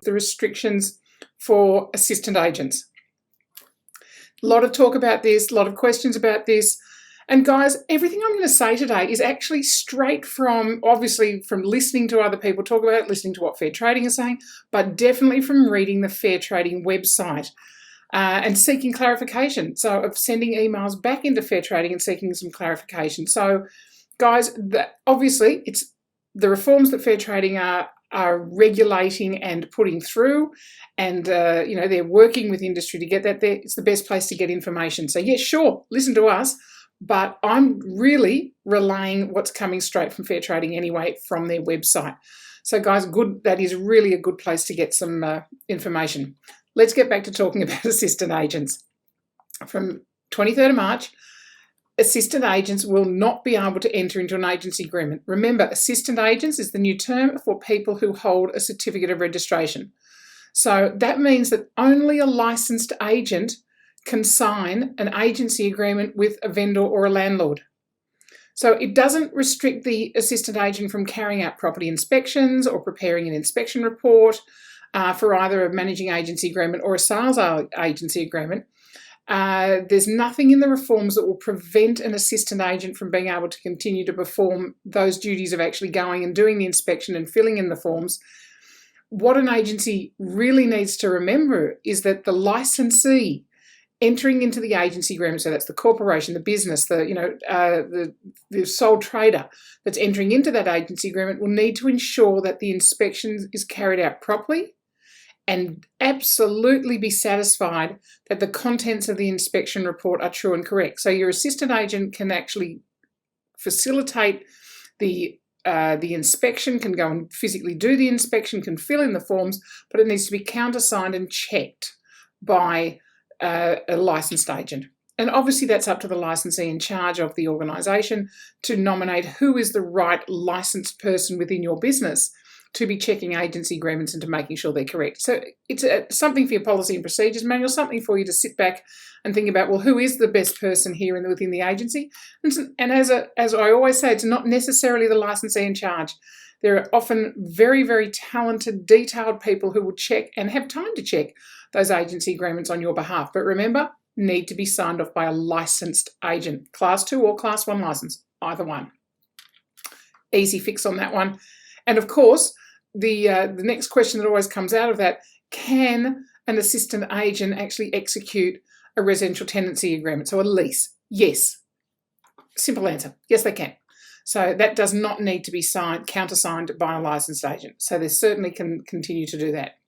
the restrictions for assistant agents. A lot of talk about this, a lot of questions about this. And guys, everything I'm going to say today is actually straight from, obviously, from listening to other people talk about it, listening to what Fair Trading is saying, but definitely from reading the Fair Trading website and seeking clarification. So of sending emails back into Fair Trading and seeking some clarification. So guys, obviously, it's the reforms that Fair Trading are regulating and putting through, and they're working with industry to get that there. It's the best place to get information. So yes, sure, listen to us, but I'm really relaying what's coming straight from Fair Trading anyway from their website. So guys, good. That is really a good place to get some information. Let's get back to talking about assistant agents. From 23rd of March, assistant agents will not be able to enter into an agency agreement. Remember, assistant agents is the new term for people who hold a certificate of registration. So that means that only a licensed agent can sign an agency agreement with a vendor or a landlord. So it doesn't restrict the assistant agent from carrying out property inspections or preparing an inspection report for either a managing agency agreement or a sales agency agreement. There's nothing in the reforms that will prevent an assistant agent from being able to continue to perform those duties of actually going and doing the inspection and filling in the forms. What an agency really needs to remember is that the licensee entering into the agency agreement, so that's the corporation, the business, the sole trader that's entering into that agency agreement, will need to ensure that the inspection is carried out properly and absolutely be satisfied that the contents of the inspection report are true and correct. So your assistant agent can actually facilitate the inspection, can go and physically do the inspection, can fill in the forms, but it needs to be countersigned and checked by a licensed agent. And obviously that's up to the licensee in charge of the organisation to nominate who is the right licensed person within your business to be checking agency agreements and to making sure they're correct. So it's something for your policy and procedures manual, something for you to sit back and think about, well, who is the best person here within the agency? And as I always say, it's not necessarily the licensee in charge. There are often very, very talented, detailed people who will check and have time to check those agency agreements on your behalf. But remember, need to be signed off by a licensed agent, Class 2 or Class 1 license, either one. Easy fix on that one. And of course, the next question that always comes out of that, can an assistant agent actually execute a residential tenancy agreement, so a lease? Yes. Simple answer. Yes, they can. So that does not need to be countersigned by a licensed agent. So they certainly can continue to do that.